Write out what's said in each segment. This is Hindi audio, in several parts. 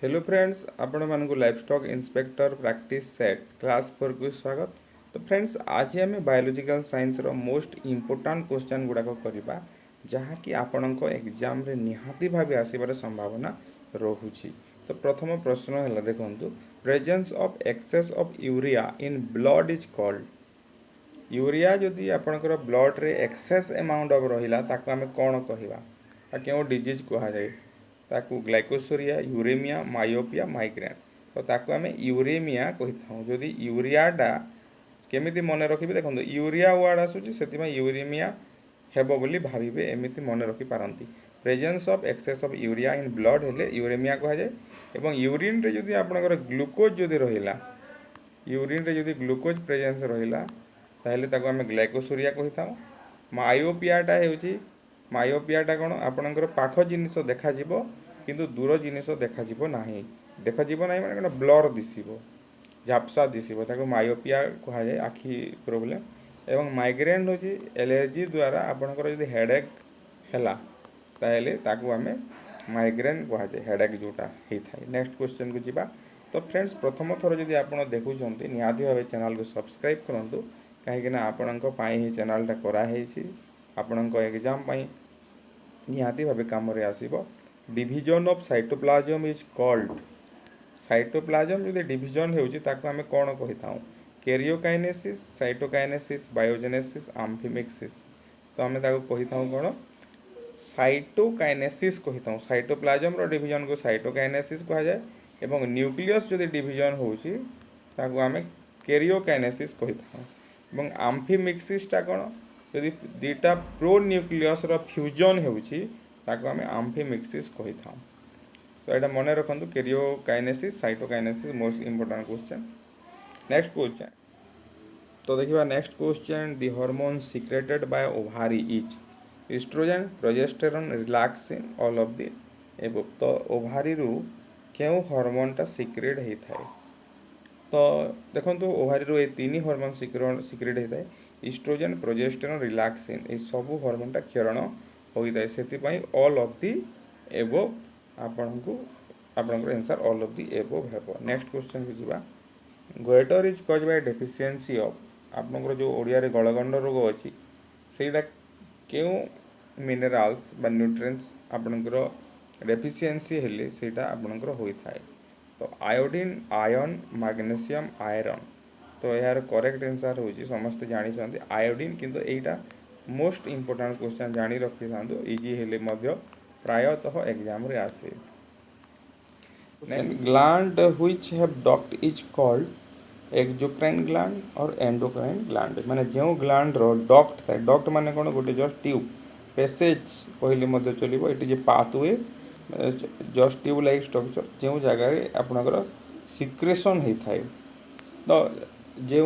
हेलो फ्रेंड्स, आपण मानक livestock inspector practice set class 4 को स्वागत। तो फ्रेंड्स, आज आम बायोलॉजिकल साइंस रो मोस्ट इंपोर्टेंट क्वेश्चन गुड़ाक करवा जहाँकि आपण एग्जाम रे निहाती भाव आसबार संभावना रोची। तो प्रथम प्रश्न है देखु, presence of excess of urea in blood is called. Urea जदि आपणकर ब्लड रे एक्सेस अमाउंट ऑफ रहिला ताको आमे कोन कहिबा आ केउ डिजीज कहा जाए ताकू ग्लाइकोसोरिया, यूरेमिया, मायोपिया, माइग्रेन। तो ताकू आमे यूरेमिया कही था। जदि यूरियाटा केमिति मन रखिबे देखो, यूरिया वर्ड आसुची सेति यूरेमिया हेबो बोली भाबिबे, एमिति मन रखि पारंती। Presence of excess of urea in blood हेले यूरेमिया कहा जाए। एवं यूरिन रे जदि आपनकर ग्लूकोज जदि रहिला, यूरिन रे जदि ग्लूकोज प्रेजेंस रहिला ताहले ताकू आमे ग्लाइकोसोरिया कहि था। मायोपियाटा हेउची, मायोपियाटा कोन आपनकर पाख जिनिस देखा जिवो किंतु दूर जिनिस देखा जिवो नाही। देखा जिवो नाही माने कोन ब्लर दिसिबो, झापसा दिसिबो, ताको मायोपिया कहा जाए, आखि प्रॉब्लम। एवं माइग्रेन होची एलर्जी द्वारा आपनकर यदि हेडेक हैला ताहले ताकू आमे माइग्रेन कहा जाए, हेडेक जोटा हे थाए। नेक्स्ट क्वेश्चन को जिबा। तो फ्रेंड्स, प्रथम थर जदि आपण देखुछंती निहाती भाबे चैनल को सब्सक्राइब करंतु, काहेकि ना आपणक पाई ही चैनलटा करा हेछि, आपणक एग्जाम पाई निहाती भाबे काम रे आसीबो। Division of cytoplasm is called. Cytoplasm जदि डिवीजन हेउची ताको आमे कोन कहिताउ? Karyokinesis, cytokinesis, biogenesis, amphimixis. तो आमे ताको कहिताउ कोन? साइटोकाइनेसिस कहिताउ। साइटोप्लाज्म रो डिवीजन को साइटोकाइनेसिस कहा जाए। एवं न्यूक्लियस जदि डिवीजन होउची ताको आमे कैरियोकाइनेसिस कहिताउ। एवं आम्फिमिक्सिसटा कोन? यदि दुटा प्रो न्यूक्लियस रो फ्यूजन हेउची ताको आमे आम्फिमिक्सिस कहिताउ। तो एटा मने रखंतु, karyokinesis, cytokinesis most important question. Next question. तो देखिबा next question, the hormone secreted by ovary is oestrogen, progesterone, relaxin, all of the above. तो ओवारी रु केउ हार्मोनटा सीक्रेट हे थाए? तो देखंतु ओवारी रु ए तीन हार्मोन सीक्रेट हे थाए। एस्ट्रोजन, प्रोजेस्टेरोन, रिलैक्सिन ए सबु हार्मोनटा क्षरण होई थाए। सेति पई ऑल ऑफ द एबव आपनकु आपनकर answer all of the above हेबो। नेक्स्ट क्वेश्चन को जिबा। Goitre is cause by deficiency of. आपनकर जो ओडिया रे गलगंड रोग अछि सेटा केउ मिनरल्स बा न्यूट्रिएंट्स आपनकर डेफिशिएंसी हेले सेटा आपनकर होई थाए? तो आयोडीन, आयरन, मैग्नीशियम, आयरन। तो यार करेक्ट आंसर होची समस्त जानि छथि आयोडीन। किंतु एटा मोस्ट इंपोर्टेंट क्वेश्चन जानि रखि थांदो, इजी हेले मध्य प्रायतः एग्जाम रे आसे। Gland which have duct is called exocrine gland और एंडोक्राइन ग्लैंड। माने जो ग्लैंड रो डक्ट थाए, डक्ट माने कोन? गोटे जस्ट ट्यूब, पैसेज कहले मध्य चलिबो। एटी जे pathway just tube like structure जो जगह रे आपनकर सिक्रेशन हे थाए। तो जो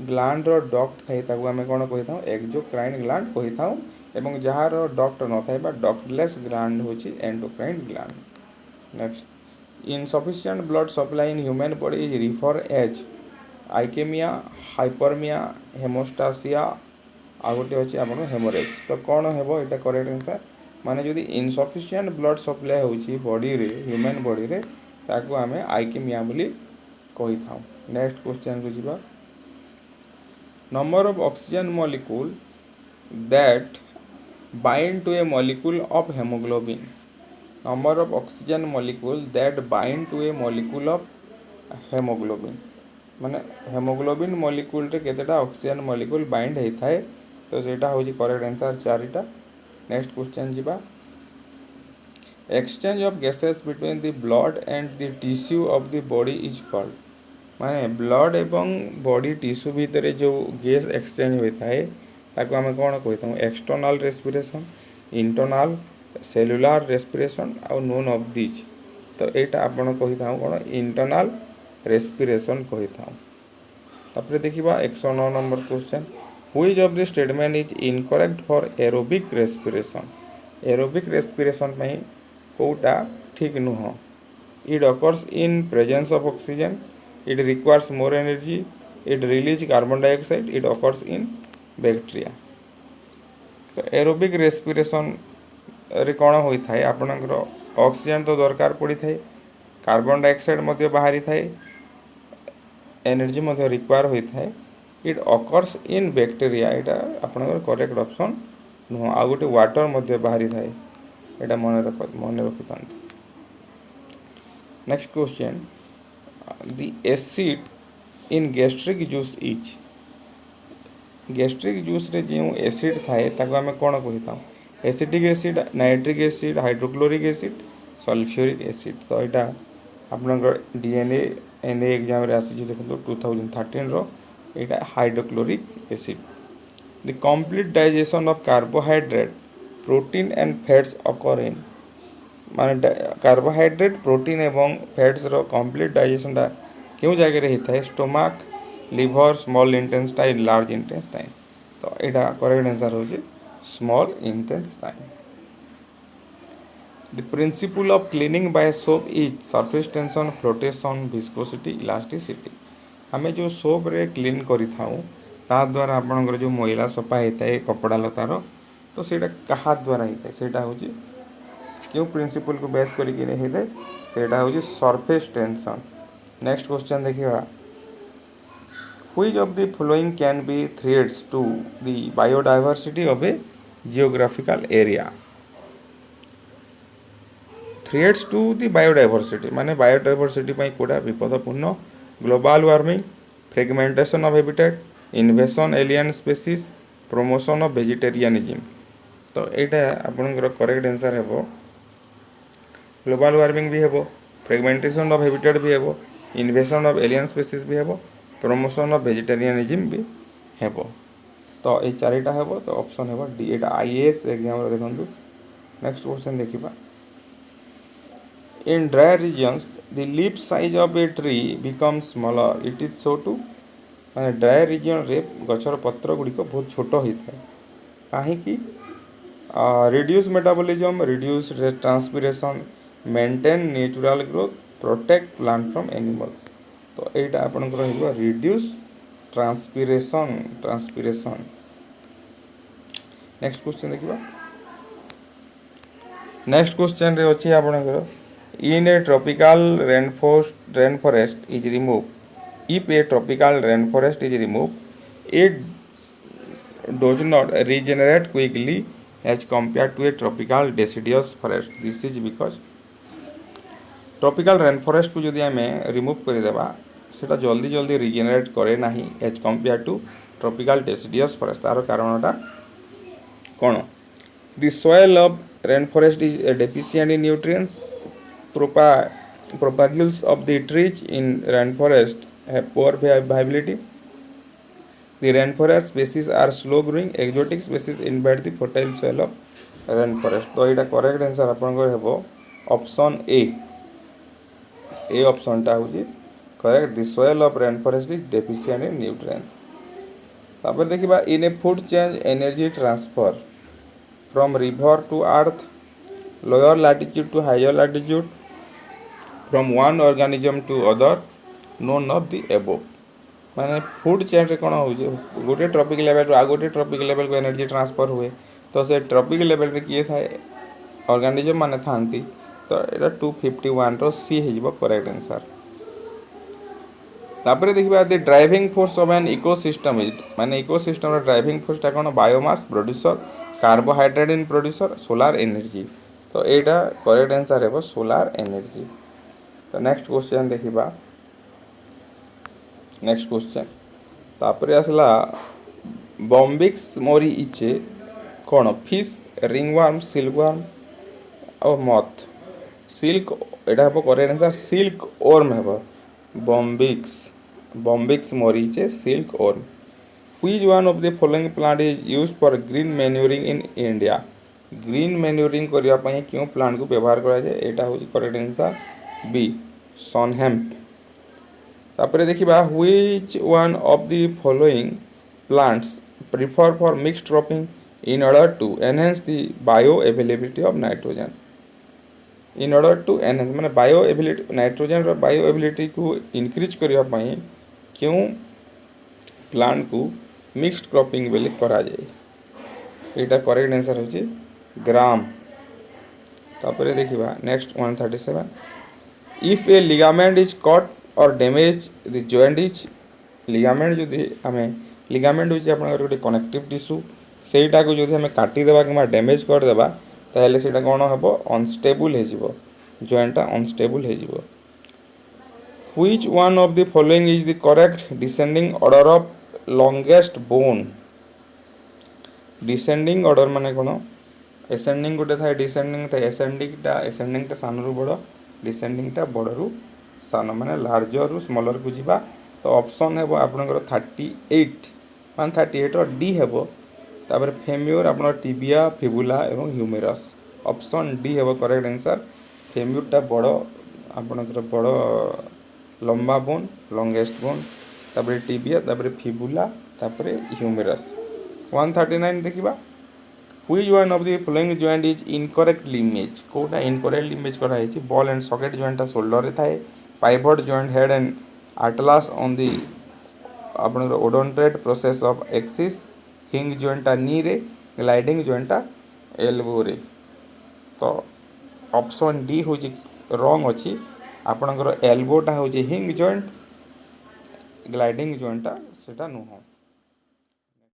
ग्लैंड रो डक्ट थाए ताको आमे कोन कहिथाउ? Exocrine gland कहिथाउ। एवं जहार डक्ट न थाए बा डक्टलेस ग्लैंड होची endocrine gland. Next, insufficient blood supply in human body is referred as ischaemia, hyperaemia, haemostasia, आ गोटे अच्छे आप हेमोरेज। तो कौन हेबो एटा करेक्ट आंसर? माने जदि इनसफिशिएंट ब्लड सप्लाई होची बॉडी रे, ह्यूमन बॉडी रे, ताको आमे आइकेमिया बोली कहि थाउ। नेक्स्ट क्वेश्चन को जिबा। Number of oxygen molecule that bind to a molecule of haemoglobin. number of oxygen molecule that bind to a molecule of hemoglobin। माने हेमोग्लोबिन मॉलिक्यूल रे केतेटा ऑक्सीजन मॉलिक्यूल बाइंड हे थाए? तो सेटा होजी करेक्ट आंसर 4टा। नेक्स्ट क्वेश्चन जिबा। Exchange of gases between the blood and the tissue of the body is called. माने ब्लड एवं बॉडी टिश्यू भितर जो गैस एक्सचेंज होई थाए ताको आमे कोन कहिताउ? External respiration, internal, cellular respiration आउ नोन ऑफ दिस। तो एटा आपण कहिताउ कोन? Internal respiration कहिताउ। तापर देखिबा 109 number question. Which of the statement is incorrect for aerobic respiration. Aerobic respiration में कोटा ठीक नुह। It occurs in presence of oxygen, it requires more energy, it release carbon dioxide, it occurs in bacteria. तो एरोबिक रेस्पिरेशन रे कौन होता है? आपणकर ऑक्सीजन तो दरकार पड़ी थाए, कार्बन डाइऑक्साइड मध्य बाहरी थाए एनर्जी मध्य रिक्वायर होता है इट अकर्स इन बैक्टेरिया एटा आपनकर करेक्ट ऑप्शन नुह आ गोटे वाटर मध्य बाहरी थाए एटा मन रखिता next question the acid in gastric juice is gastric juice रे जो एसिड थाए ताको आमे कोन कहिता acetic acid nitric acid hydrochloric acid sulphuric acid तो यहाँ आपनकर डीएनए एनए एग्जाम रे आसी देखो 2013 रो यहाँ hydrochloric acid the complete digestion of carbohydrate protein and fats occur in माने कार्बोहाइड्रेट प्रोटीन एवं फैट्स रो कंप्लीट डाइजेशन टा क्यों जगह रे होता है stomach liver small intestine large intestine तो यहाँ करेक्ट आंसर हो small intestine The principle of cleaning by soap is surface tension, flotation, viscosity, elasticity. आमे जो सोप रे क्लीन करी थाऊ ता द्वारा आपनकर जो मैला सफा होता है कपड़ा लतार तो सेटा कहा द्वारा होता है सेटा होची क्यों प्रिंसिपल को बेस करिक होता है सेटा होची सरफेस टेंशन नेक्स्ट क्वेश्चन देखिबा which of the following can be threats to the biodiversity of a geographical area threats to the biodiversity माने बायोडायवर्सिटी पई कोडा विपदपूर्ण global warming fragmentation of habitat invasion alien species promotion of vegetarianism तो एटा आपनकर करेक्ट आंसर हेबो ग्लोबल वार्मिंग भी हेबो फ्रेगमेंटेशन ऑफ हैबिटेट भी हेबो इन्वेशन ऑफ एलियन स्पीसीज भी हेबो प्रमोशन ऑफ वेजिटेरियनिज्म भी हेबो तो ए चारिटा हेबो तो ऑप्शन हेबो डी एटा आईएएस एग्जाम रे देखंतु नेक्स्ट क्वेश्चन देखिबा In dry regions, the leaf size of a tree becomes smaller. It is so too. माने ड्राई रिजन रे गछर पत्र गुड़िक बहुत छोट होता है कहीं reduce metabolism reduce transpiration maintain natural growth protect plant from animals तो यहाँ आपंकर रिड्यूस ट्रांसपिरेशन नेक्स्ट क्वेश्चन देखिबा नेक्स्ट क्वेश्चन रे अछि आपनकर In a tropical rainforest is removed. If a tropical rainforest is removed, it does not regenerate quickly as compared to a tropical deciduous forest. This is because tropical rainforest को यदि आमे remove कर देबा सेटा जल्दी जल्दी regenerate करे नहीं as compared to tropical deciduous forest. तार कारणटा कोन The soil of rainforest is deficient in nutrients. Propagules of the trees in rainforest have poor viability. The rainforest species are slow growing. Exotic species invade the fertile soil of rainforest. तो यहाँ correct answer आपनकर हेबो option A. A option टा होची correct. The soil of rainforest is deficient in nutrients. तापर देखिबा in a food chain energy transfer from river to earth, lower latitude to higher latitude, from one organism to other, none of the above. माने फूड चेन रे कोन हो गोटे ट्रॉपिक लेवल रो आ गोटे ट्रॉपिक लेवल को एनर्जी ट्रांसफर हुए तो से ट्रॉपिक लेवल रे किए थाए ऑर्गेनिज्म माने थांती तो एटा 251 रो सी हे जिवो करेक्ट आंसर तापरे देखिबा the driving force of an ecosystem is माने इकोसिस्टम रो ड्राइविंग फोर्स ता कोन biomass producer carbohydrate in producer solar energy तो एटा करेक्ट आंसर हेबो सोलार एनर्जी तो नेक्स्ट क्वेश्चन देखिबा नेक्स्ट क्वेश्चन तापरे आसला बॉम्बिक्स मोरी इचे कोन फिश रिंगवर्म सिल्कवर्म और मथ सिल्क एटा हेबो करेक्ट आंसर सिल्क वर्म हेबो बॉम्बिक्स मोरी इचे silk worm which one of the following plant is used for green manuring in India green manuring करिया पई क्यों प्लांट को व्यवहार करा जाय एटा होची करेक्ट आंसर बी सनहेम्प तापरे देखिबा which one of the following plants prefer for mixed cropping in order to enhance the bioavailability of nitrogen in order to enhance माने बायो एबिलिटी नाइट्रोजन रो बायो एबिलिटी को इंक्रीज करिया पई क्यों प्लांट को मिक्स्ड क्रॉपिंग बेले करा जाय एटा करेक्ट आंसर होची ग्राम तापरे देखिबा next 137 if a ligament is cut और damage the joint is ligament जदि आम लिगामेंट होची आपनकर गोटे कनेक्टिव टिश्यू सेटा को जदि हमें काटिदेबा कि डैमेज करदेबा ताहले सेटा कौन हेबो अनस्टेबल हो जिवो जॉइंटा अनस्टेबल हो जिवो Which one of the following is the correct descending order of longest bone? Descending order माने कोन ascending गोटे थाए descending थाए ascending टा सान रु बड़ descending टा बड़ रु सान माने लार्जर रु स्मॉलर को जिबा तो ऑप्शन हेबो आपनकर 38 138 और डी हेबो तापर फेम्योर आपन टिबिया फिबुला एवं ह्यूमेरस ऑप्शन डी हेबो करेक्ट आंसर फेम्योर टा बड़ आपनकर बड़ लंबा बोन लॉन्गेस्ट बोन तापर टिबिया तापर फिबुला तापर ह्यूमेरस 139 देखिबा which one of the following joint is incorrectly image कोटा इनकरेक्टली इमेज करा है ball and socket joint shoulder रे थाए pivot joint head and atlas on the आपन odontoid process of axis hinge joint knee रे ग्लाइडिंग जॉइंट एल्बो रे तो ऑप्शन डी हो रॉन्ग अछि आपनकर एल्बोटा हो हिंग जॉइंट ग्लाइडिंग जॉइंटा सेटा नुह।